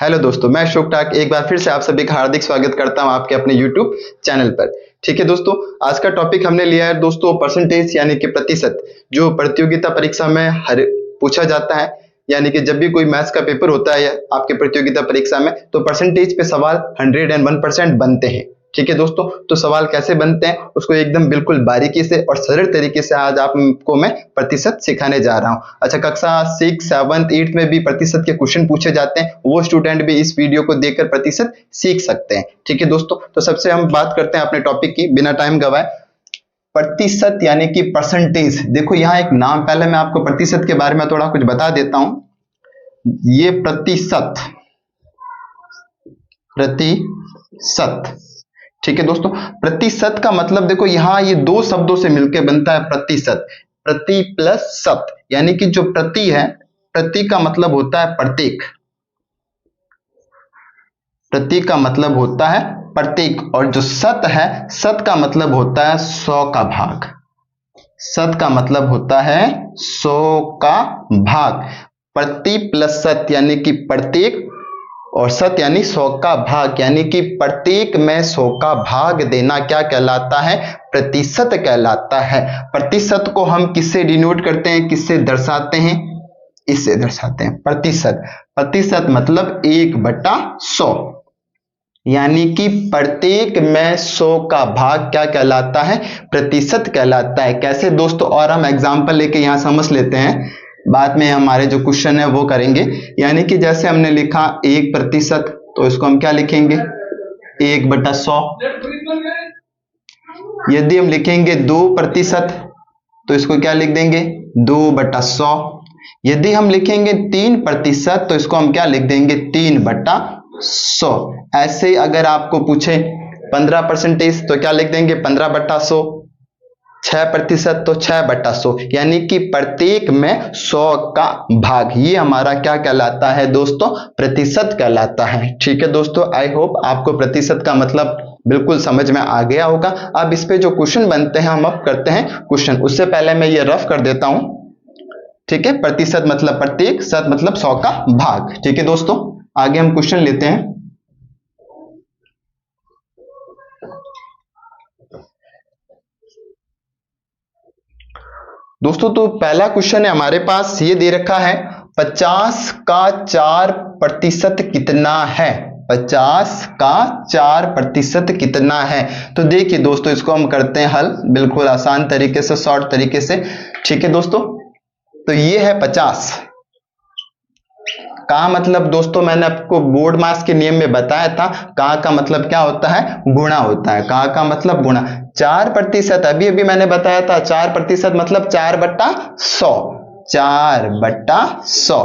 Hello दोस्तों, मैं शुभ टाक एक बार फिर से आप सभी का हार्दिक स्वागत करता हूं आपके अपने YouTube चैनल पर। ठीक है दोस्तों, आज का टॉपिक हमने लिया है दोस्तों परसेंटेज यानी कि प्रतिशत, जो प्रतियोगिता परीक्षा में हर पूछा जाता है। यानी कि जब भी कोई मैथ्स का पेपर होता है आपके प्रतियोगिता परीक्षा में तो परसेंटेज पे सवाल 101% बनते हैं। ठीक है दोस्तों, तो सवाल कैसे बनते हैं उसको एकदम बिल्कुल बारीकी से और सरल तरीके से आज आपको मैं प्रतिशत सिखाने जा रहा हूं। अच्छा, कक्षा 6, 7, 8 में भी प्रतिशत के क्वेश्चन पूछे जाते हैं, वो स्टूडेंट भी इस वीडियो को देखकर प्रतिशत सीख सकते हैं। ठीक है दोस्तों, तो सबसे हम बात करते हैं अपने टॉपिक की बिना टाइम गवाए। प्रतिशत यानी कि परसेंटेज। देखो यहाँ एक नाम, पहले मैं आपको प्रतिशत के बारे में थोड़ा कुछ बता देता हूं। ये प्रतिशत, ठीक है दोस्तों, प्रतिशत का मतलब देखो यहाँ ये दो शब्दों से मिलकर बनता है प्रतिशत। प्रति प्लस शत, यानी कि जो प्रति है, प्रति का मतलब होता है प्रत्येक, प्रति का मतलब होता है प्रत्येक, और जो शत है, शत का मतलब होता है 100 का भाग। शत का मतलब होता है 100 का भाग। प्रति प्लस शत यानी कि प्रत्येक, और शत यानी 100 का भाग, यानी कि प्रत्येक में 100 का भाग देना क्या कहलाता है? प्रतिशत कहलाता है। प्रतिशत को हम किससे डिनोट करते हैं, किससे दर्शाते हैं? इससे दर्शाते हैं, प्रतिशत। प्रतिशत मतलब 1/100, यानी कि प्रत्येक में 100 का भाग क्या कहलाता है? प्रतिशत कहलाता है। कैसे दोस्तों, और हम एग्जांपल लेके यहां समझ लेते हैं, बाद में हमारे जो क्वेश्चन है वो करेंगे। यानी कि जैसे हमने लिखा 1%, तो इसको हम क्या लिखेंगे? 1/100। यदि हम लिखेंगे 2%, तो इसको क्या लिख देंगे? 2/100। यदि हम लिखेंगे 3%, तो इसको हम क्या लिख देंगे? 3/100। ऐसे अगर आपको पूछे 15% तो क्या लिख देंगे? 15/100। 6% तो 6/100, यानी कि प्रत्येक में 100 का भाग। ये हमारा क्या कहलाता है दोस्तों? प्रतिशत कहलाता है। ठीक है दोस्तों, आई होप आपको प्रतिशत का मतलब बिल्कुल समझ में आ गया होगा। अब इस पे जो क्वेश्चन बनते हैं हम अब करते हैं क्वेश्चन। उससे पहले मैं ये रफ कर देता हूं। ठीक है, प्रतिशत मतलब प्रत्येक, शत मतलब 100 का भाग। ठीक है दोस्तों, आगे हम क्वेश्चन लेते हैं। दोस्तों तो पहला क्वेश्चन है हमारे पास, ये दे रखा है 50 का 4% कितना है? 50 का 4% कितना है? तो देखिए दोस्तों, इसको हम करते हैं हल बिल्कुल आसान तरीके से, शॉर्ट तरीके से। ठीक है दोस्तों, तो ये है 50 का मतलब दोस्तों मैंने आपको बोर्ड मास के नियम में बताया था, का मतलब क्या होता है? गुणा होता है। का मतलब गुणा। 4%, अभी अभी मैंने बताया था 4% मतलब 4/100, 4/100।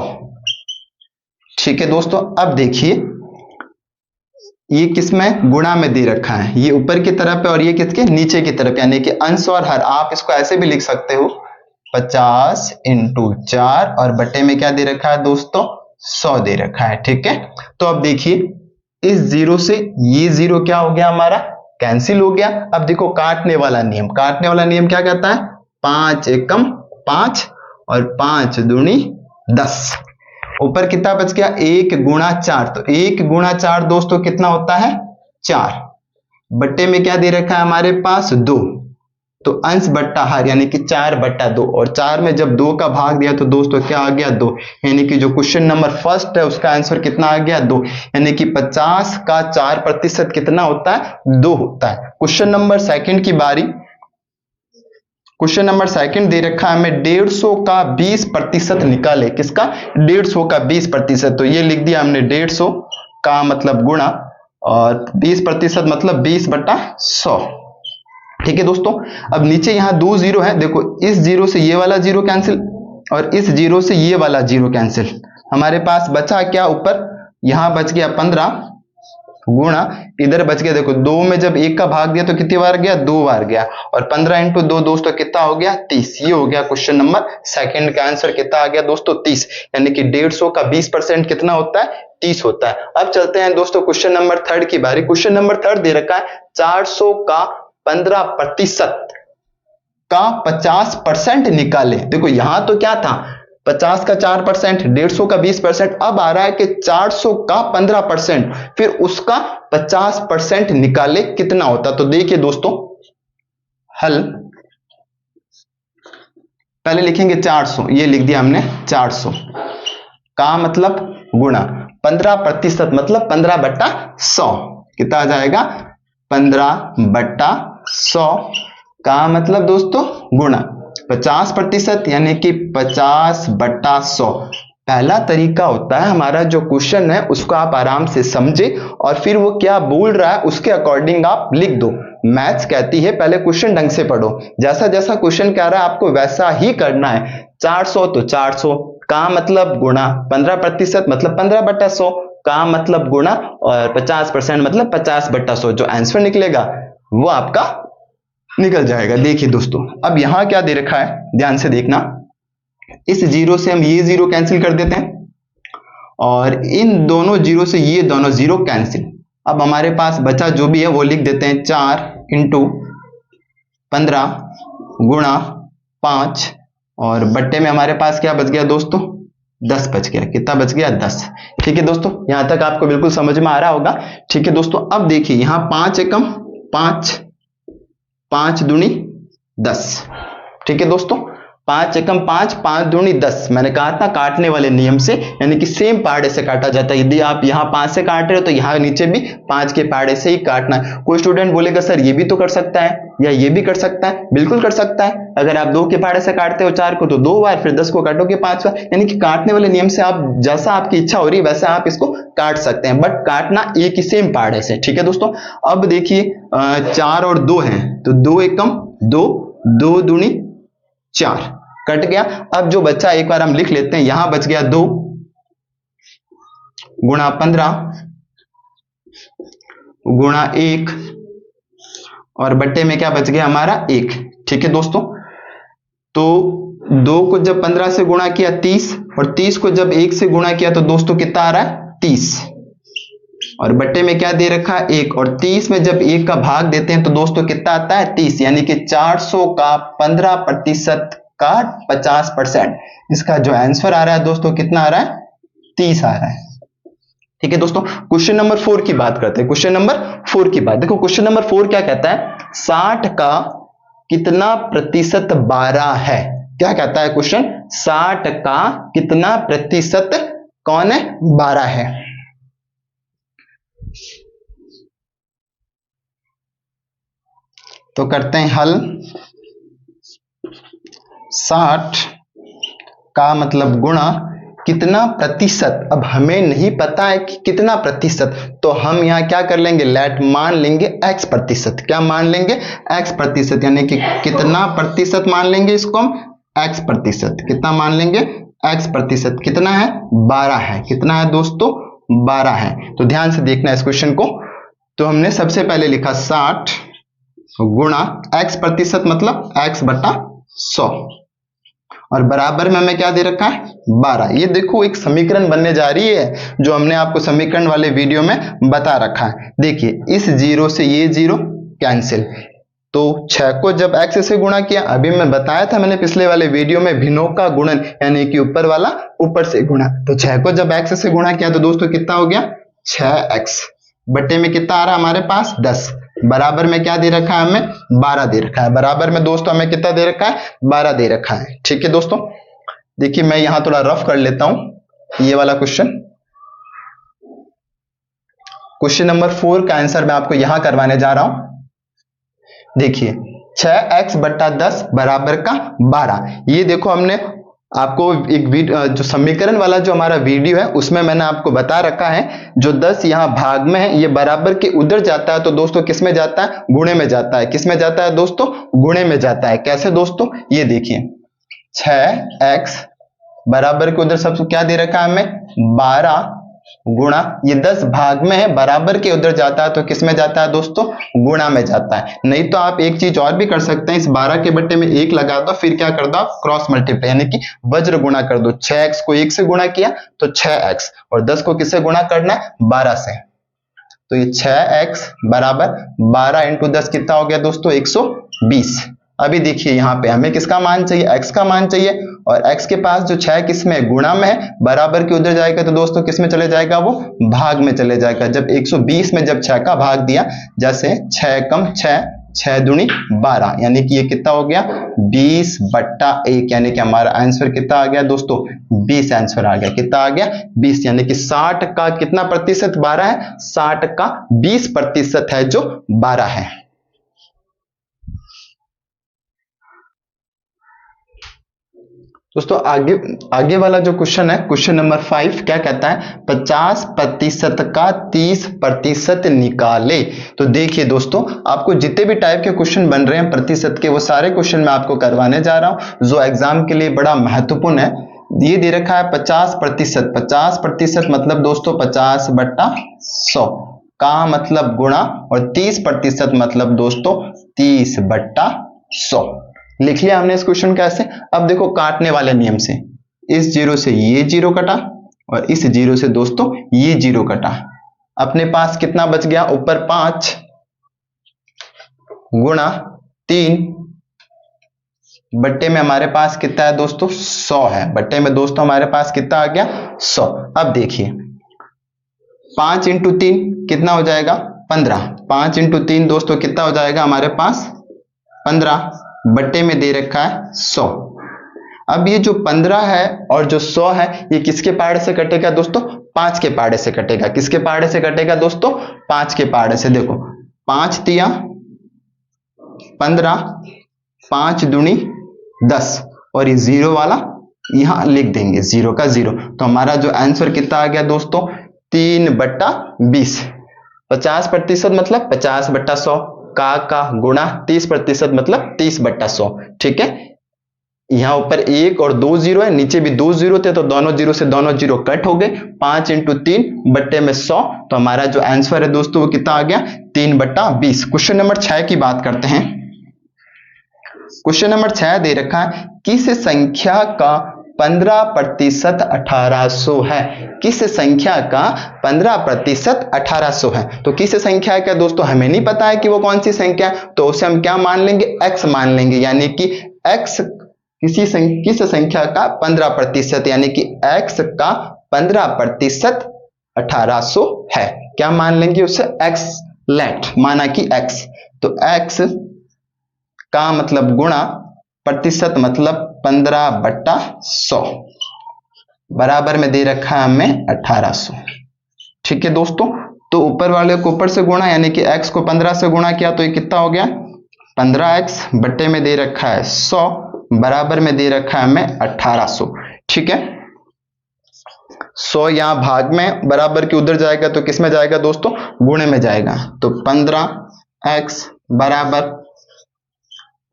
ठीक है दोस्तों, अब देखिए ये किसमें? गुणा में दे रखा है, ये ऊपर की तरफ है और ये किसके? नीचे की तरफ, यानी कि अंश और हर। आप इसको ऐसे भी लिख सकते हो, 50 × 4 और बटे में क्या दे रखा है दोस्तों? 100 दे रखा है। ठीक है, तो अब देखिए इस जीरो से ये जीरो क्या हो गया? हमारा कैंसिल हो गया। अब देखो काटने वाला नियम, काटने वाला नियम क्या कहता है? 5 एकम 5 और 5 दूनी 10। ऊपर कितना बच गया? 1 × 4, तो 1 × 4 दोस्तों कितना होता है? 4। बट्टे में क्या दे रखा है हमारे पास? 2, तो अंश बट्टा हर, यानी कि 4/2। और 4 में जब 2 का भाग दिया तो दोस्तों क्या आ गया? 2। यानी कि जो क्वेश्चन नंबर फर्स्ट है उसका आंसर कितना आ गया? 2। यानी कि 50 का 4% कितना होता है? 2 होता है। क्वेश्चन नंबर सेकंड की बारी। क्वेश्चन नंबर सेकंड दे रखा है हमें 150 का 20% निकाले। किसका? 150 का 20%। तो ये लिख दिया हमने, 150 का मतलब गुणा और 20% मतलब 20/100। ठीक है दोस्तों, अब नीचे यहां 2 जीरो है, देखो इस जीरो से ये वाला जीरो कैंसिल और इस जीरो से ये वाला जीरो कैंसिल। हमारे पास बचा क्या? ऊपर यहां बच गया 15 गुणा, इधर बच गया, देखो 2 में जब 1 का भाग दिया तो कितनी बार गया? 2 बार गया। और 15 × 2 दोस्तों कितना हो गया? 30। ये हो गया क्वेश्चन नंबर सेकंड का आंसर। कितना आ गया दोस्तों? 30। यानी कि 150 का 20% कितना होता है? 30 होता है। अब चलते हैं दोस्तों क्वेश्चन नंबर थर्ड की बारी। क्वेश्चन नंबर थर्ड दे रखा है 400 का 15% का 50% निकाले। देखो यहां तो क्या था? 50 का 4%, 150 का 20%, अब आ रहा है कि 400 का 15%, फिर उसका 50% निकाले कितना होता। तो देखिए दोस्तों, हल पहले लिखेंगे 400, ये लिख दिया हमने 400 का मतलब गुणा 15% मतलब 15/100, कितना आ जाएगा 15/100 का मतलब दोस्तों गुणा 50% यानी कि 50/100। पहला तरीका होता है हमारा, जो क्वेश्चन है उसको आप आराम से समझे और फिर वो क्या बोल रहा है उसके अकॉर्डिंग आप लिख दो। मैथ्स कहती है पहले क्वेश्चन ढंग से पढ़ो, जैसा जैसा क्वेश्चन कह रहा है आपको वैसा ही करना है। 400 तो 400 का मतलब गुणा 15% मतलब 15/100 का मतलब गुणा और 50% मतलब 50/100। जो आंसर निकलेगा वो आपका निकल जाएगा। देखिए दोस्तों, अब यहां क्या दे रखा है, ध्यान से देखना। इस जीरो से हम ये जीरो कैंसिल कर देते हैं और इन दोनों जीरो से ये दोनों जीरो कैंसिल। अब हमारे पास बचा जो भी है वो लिख देते हैं, 4 × 15 गुणा 5 और बट्टे में हमारे पास क्या बच गया दोस्तों, 10 बच गया। कितना बच गया, 10। ठीक है दोस्तों, यहां तक आपको बिल्कुल समझ में आ रहा होगा। ठीक है दोस्तों, अब देखिए यहां 5 एकम 5, 5 दूनी 10। ठीक है दोस्तों, 5 एकम 5, 5 दूनी 10। मैंने कहा था काटने वाले नियम से, यानी कि सेम पहाड़े से काटा जाता है। यदि आप यहाँ 5 से काट रहे हो तो यहाँ नीचे भी 5 के पहाड़े से ही काटना है। कोई स्टूडेंट बोलेगा सर ये भी तो कर सकता है या ये भी कर सकता है, बिल्कुल कर सकता है। अगर आप 2 के पहाड़े से काटते हो 4 को तो 2 बार, फिर 10 को काटोगे 5 बार, यानी कि काटने वाले नियम से आप जैसा आपकी इच्छा हो रही है वैसा आप इसको काट सकते हैं, बट काटना एक ही सेम पहाड़े से। ठीक है दोस्तों, अब देखिए 4 और 2 है तो 2 एकम 2, 2 दूनी 4, कट गया। अब जो बच्चा एक बार हम लिख लेते हैं, यहां बच गया 2 गुणा 15 गुणा 1 और बट्टे में क्या बच गया हमारा 1। ठीक है दोस्तों, तो 2 को जब 15 से गुणा किया 30 और 30 को जब 1 से गुणा किया तो दोस्तों कितना आ रहा है 30 और बट्टे में क्या दे रखा है 1 और 30 में जब 1 का भाग देते हैं तो दोस्तों कितना आता है 30, यानी कि 400 का 15% का 50%। इसका जो आंसर आ रहा है दोस्तों कितना आ रहा है 30 आ रहा है। ठीक है दोस्तों, क्वेश्चन नंबर 4 की बात करते हैं। क्वेश्चन नंबर 4 की बात देखो, क्वेश्चन नंबर 4 क्या कहता है, 60 का कितना प्रतिशत 12 है। क्या कहता है क्वेश्चन, 60 का कितना प्रतिशत कौन है 12 है। तो करते हैं हल। 60 का मतलब गुणा कितना प्रतिशत। अब हमें नहीं पता है कि कितना प्रतिशत, तो हम यहां क्या कर लेंगे, लेट मान लेंगे x प्रतिशत। क्या मान लेंगे, x प्रतिशत, यानी कि कितना प्रतिशत मान लेंगे इसको हम x प्रतिशत। कितना मान लेंगे x प्रतिशत, कितना है 12 है। कितना है दोस्तों 12 है। तो ध्यान से देखना इस क्वेश्चन को। तो हमने सबसे पहले लिखा 60 गुणा x प्रतिशत मतलब x/100 और बराबर में हमें क्या दे रखा है 12। ये देखो एक समीकरण बनने जा रही है जो हमने आपको समीकरण वाले वीडियो में बता रखा है। देखिए इस जीरो से ये जीरो कैंसिल, तो 6 को जब x से गुणा किया, अभी मैं बताया था मैंने पिछले वाले वीडियो में भिन्नों का गुणन, यानी कि ऊपर वाला ऊपर से गुणा। तो 6 को जब x से गुणा किया तो दोस्तों कितना हो गया 6x बट्टे में कितना आ रहा है हमारे पास 10, बराबर में क्या दे रखा है हमें 12 दे रखा है। बराबर में दोस्तों हमें कितना दे रखा है 12 दे रखा है। ठीक है दोस्तों, देखिए मैं यहां थोड़ा रफ कर लेता हूं ये वाला क्वेश्चन। क्वेश्चन नंबर 4 का आंसर मैं आपको यहां करवाने जा रहा हूं। देखिए 6x/10 बराबर का 12। ये देखो हमने आपको एक जो समीकरण वाला जो हमारा वीडियो है उसमें मैंने आपको बता रखा है, जो 10 यहां भाग में है ये बराबर के उधर जाता है तो दोस्तों किस में जाता है गुणे में जाता है। किस में जाता है दोस्तों गुणे में जाता है। कैसे दोस्तों, ये देखिए 6x बराबर के उधर सबसे क्या दे रखा है हमें 12 गुणा, ये 10 भाग में है बराबर के उधर जाता है तो किस में जाता है दोस्तों गुणा में जाता है। नहीं तो आप एक चीज और भी कर सकते हैं, इस 12 के बट्टे में 1 लगा दो, फिर क्या कर दो क्रॉस मल्टीप्लाई यानी कि वज्र गुणा कर दो। 6x को 1 से गुणा किया तो 6x और 10 को किससे गुणा करना है 12 से। तो ये 6x बराबर 12 × 10 कितना हो गया दोस्तों 120। अभी देखिए यहाँ पे हमें किसका मान चाहिए, x का मान चाहिए, और x के पास जो 6 किस में गुणा में है, बराबर के उधर जाएगा तो दोस्तों किस में चले जाएगा, वो भाग में चले जाएगा। जब 120 में जब 6 का भाग दिया, जैसे 6 कम 6, 6 दूनी 12, यानी कि ये कितना हो गया 20/1, यानी कि हमारा आंसर कितना आ गया दोस्तों 20 आंसर आ गया। कितना आ गया 20, यानी कि 60 का कितना प्रतिशत 12 है, 60 का 20% है जो 12 है। दोस्तों आगे वाला जो क्वेश्चन है, क्वेश्चन नंबर 5 क्या कहता है, 50% का 30% निकाले। तो देखिए दोस्तों, आपको जितने भी टाइप के क्वेश्चन बन रहे हैं प्रतिशत के, वो सारे क्वेश्चन मैं आपको करवाने जा रहा हूं जो एग्जाम के लिए बड़ा महत्वपूर्ण है। ये दे रखा है 50%, 50% मतलब दोस्तों 50/100 का मतलब गुणा, और 30% मतलब दोस्तों 30/100। लिख लिया हमने इस क्वेश्चन का ऐसे। अब देखो काटने वाले नियम से, इस जीरो से ये जीरो कटा और इस जीरो से दोस्तों ये जीरो कटा, अपने पास कितना बच गया, ऊपर 5 गुणा 3 बट्टे में हमारे पास कितना है दोस्तों 100 है, बट्टे में दोस्तों हमारे पास कितना आ गया 100। अब देखिए 5 इंटू 3 कितना हो जाएगा 15, 5 इंटू 3 दोस्तों कितना हो जाएगा हमारे पास 15, बट्टे में दे रखा है 100। अब ये जो 15 है और जो 100 है, ये किसके पहाड़े से कटेगा दोस्तों, 5 के पहाड़े से कटेगा। किसके पहाड़े से कटेगा दोस्तों, 5 के पहाड़े से। देखो 5 तिया 15, 5 दूनी 10, और ये जीरो वाला यहां लिख देंगे, जीरो का जीरो। तो हमारा जो आंसर कितना आ गया दोस्तों 3/20। 50% मतलब 50/100 का गुणा 30% मतलब 30/100। ठीक है, यहां ऊपर 1 और 2 जीरो है, नीचे भी 2 जीरो थे, तो दोनों जीरो से दोनों जीरो कट हो गए। 5 इंटू 3 बट्टे में 100, तो हमारा जो आंसर है दोस्तों वो कितना आ गया 3/20। क्वेश्चन नंबर 6 की बात करते हैं। क्वेश्चन नंबर 6 दे रखा है, किस संख्या का 15% 1800 है। किस संख्या का 15% 1800 है। तो किस संख्या है क्या दोस्तों, हमें नहीं पता है कि वो कौन सी संख्या है, तो उसे हम क्या मान लेंगे, x मान लेंगे, यानी कि x किस संख्या का 15%, यानी कि x का 15% 1800 है। क्या मान लेंगे उसे, x लेट माना कि x, तो x का मतलब गुणा प्रतिशत मतलब 15/100 बराबर में दे रखा है हमें 1800। ठीक है दोस्तों, तो ऊपर वाले को ऊपर से गुणा, यानी कि x को 15 से गुणा किया तो ये कितना हो गया 15x, बट्टे में दे रखा है 100, बराबर में दे रखा है हमें 1800। ठीक है, 100 यहां भाग में बराबर के उधर जाएगा तो किस में जाएगा दोस्तों, गुणे में जाएगा। तो 15x बराबर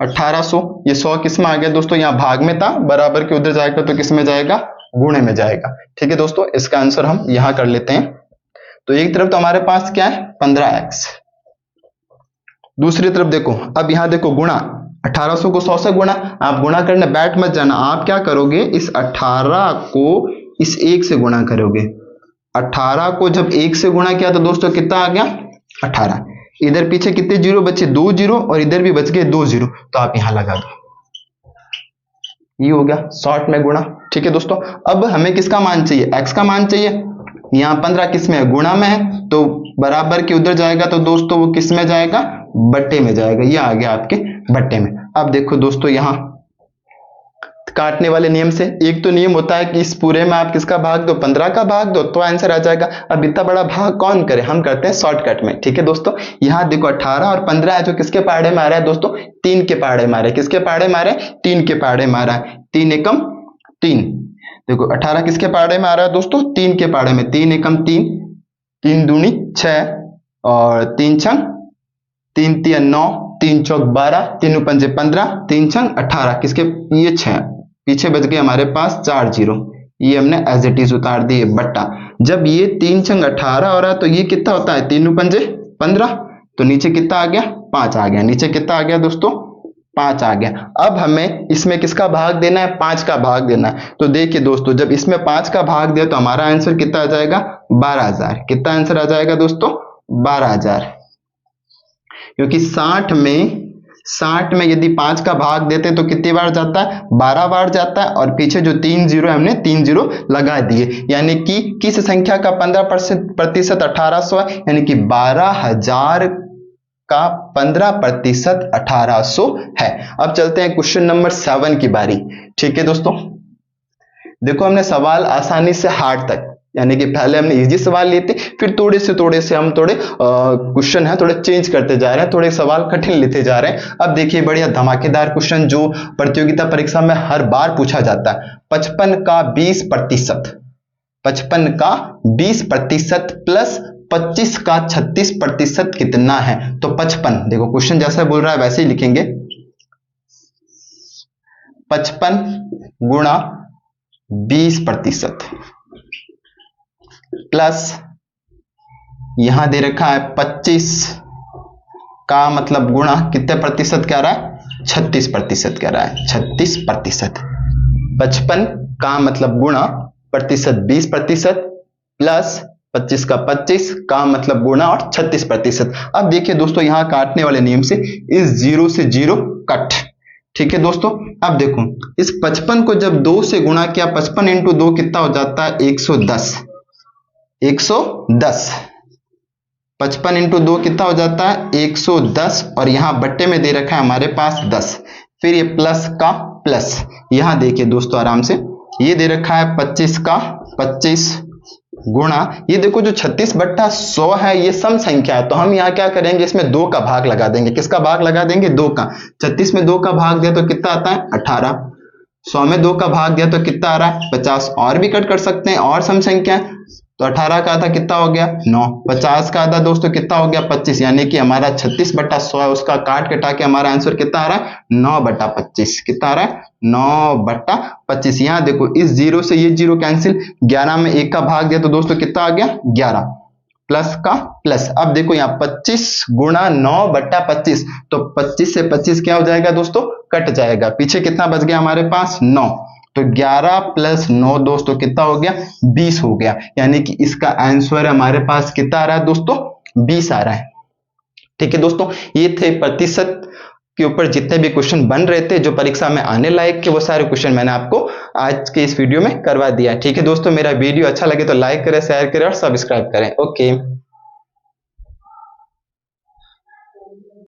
1800, ये 100 किस में आ गया दोस्तों, यहां भाग में था, बराबर के उधर जाएगा तो किस में जाएगा, गुणे में जाएगा। ठीक है दोस्तों, इसका आंसर हम यहां कर लेते हैं। तो एक तरफ तो हमारे पास क्या है 15x, दूसरी तरफ देखो, अब यहां देखो गुणा 1800 को 100 से गुणा, आप गुणा करने बैठ मत जाना, आप क्या करोगे, इस 18 को इस 1 से गुणा करोगे। 18 को जब 1 से गुणा किया तो दोस्तों कितना आ गया 18, इधर पीछे कितने जीरो बचे, 2 जीरो, और इधर भी बच गए 2 जीरो, तो आप यहां लगा दो, ये हो गया शॉर्ट में गुणा। ठीक है दोस्तों, अब हमें किसका मान चाहिए, x का मान चाहिए। यहाँ 15 किस में है, गुणा में है, तो बराबर के उधर जाएगा तो दोस्तों वो किस में जाएगा, बट्टे में जाएगा। ये आ गया आपके बट्टे में। अब देखो दोस्तों, यहाँ काटने वाले नियम से एक तो नियम होता है कि इस पूरे में आप किसका भाग दो, 15 का भाग दो, तो आंसर आ जाएगा। अब इतना बड़ा भाग कौन करे, हम करते हैं शॉर्टकट में। ठीक है दोस्तों, यहाँ देखो 18 और 15 है जो किसके पहाड़े मारा है दोस्तों, 3 के पहाड़े मारे। किसके पहाड़े मारे, 3 के पहाड़े मारा है। 3 एकम 3, देखो 18 किसके पहाड़े में आ रहा है दोस्तों, 3 के पहाड़े में। 3 एकम 3, 3 दूनी 6, और 3 छंग 3 तिया 9, 3 चौक 12, 3 पंजे 15, 3 छंग 18, किसके ये 6, पीछे बच गए हमारे पास 4 जीरो, ये हमने एज इट इज उतार दिए बट्टा। जब ये 3 छंग 18 हो रहा है तो ये कितना होता है, 3 पंजे 15, तो नीचे कितना आ गया 5 आ गया, नीचे कितना आ गया दोस्तों 5 आ गया। अब हमें इसमें किसका भाग देना है, 5 का भाग देना है। तो देखिए दोस्तों, जब इसमें 5 का भाग दिया तो हमारा आंसर कितना आ जाएगा 12000। कितना आंसर आ जाएगा दोस्तों 12000, क्योंकि 60 60 में यदि 5 का भाग देते हैं तो कितनी बार जाता है, 12 बार जाता है। और पीछे जो 3 जीरो हमने 3 जीरो लगा दिए, यानी कि किस संख्या का 15% 1800 है, यानी कि 12,000 का 15% 1800 है। अब चलते हैं क्वेश्चन नंबर 7 की बारी। ठीक है दोस्तों, देखो हमने सवाल आसानी से हार्ड तक, यानी कि पहले हमने इजी सवाल लिए थे, फिर थोड़े से हम थोड़े क्वेश्चन है थोड़े चेंज करते जा रहे हैं, थोड़े सवाल कठिन लेते जा रहे हैं। अब देखिए बढ़िया धमाकेदार क्वेश्चन जो प्रतियोगिता परीक्षा में हर बार पूछा जाता है। 55 का 20%, 55 का 20% प्लस 25 का 36% कितना है। तो 55, देखो क्वेश्चन जैसा बोल रहा है वैसे ही लिखेंगे, 55 गुणा 20% प्लस यहां दे रखा है 25 का मतलब गुणा कितने प्रतिशत कह रहा है, 36% कह रहा है, 36%। 55 का मतलब गुणा प्रतिशत 20% प्लस 25 का 25 का मतलब गुणा और 36%। अब देखिए दोस्तों यहां काटने वाले नियम से इस जीरो से जीरो कट। ठीक है दोस्तों, अब देखो इस 55 को जब 2 से गुणा किया, 55 इंटू 2 कितना हो जाता है, 110। 110 55 इंटू 2 कितना हो जाता है, 110। और यहां बट्टे में दे रखा है हमारे पास 10, फिर ये प्लस का प्लस, यहां देखिए दोस्तों आराम से, ये दे रखा है 25 का 25 गुणा, ये देखो जो 36/100 है ये सम संख्या है, तो हम यहाँ क्या करेंगे, इसमें 2 का भाग लगा देंगे। किसका भाग लगा देंगे, 2 का। 36 में 2 का भाग दिया तो कितना आता है, 18। 100 में 2 का भाग दिया तो कितना आ रहा है, 50। और भी कट कर सकते हैं, और सम संख्या, तो 18 का आधा कितना हो गया, 9। 50 का आधा दोस्तों कितना हो गया, 25। यानी कि हमारा 36/100 है, उसका काट कटा के हमारा आंसर कितना आ रहा है, 9/25। कितना आ रहा है, 9/25। यहां देखो इस जीरो से ये जीरो कैंसिल, 11 में 1 का भाग दिया तो दोस्तों कितना आ गया, 11 प्लस का प्लस। अब देखो यहाँ 25 गुणा 9/25, तो 25 से 25 क्या हो जाएगा दोस्तों, कट जाएगा। पीछे कितना बच गया हमारे पास, 9। तो 11 प्लस 9 दोस्तों कितना हो गया, 20 हो गया। यानी कि इसका आंसर हमारे पास कितना आ रहा है दोस्तों, 20 आ रहा है। ठीक है दोस्तों, ये थे प्रतिशत के ऊपर जितने भी क्वेश्चन बन रहे थे जो परीक्षा में आने लायक के, वो सारे क्वेश्चन मैंने आपको आज के इस वीडियो में करवा दिया। ठीक है दोस्तों, मेरा वीडियो अच्छा लगे तो लाइक करें, शेयर करें और सब्सक्राइब करें। ओके।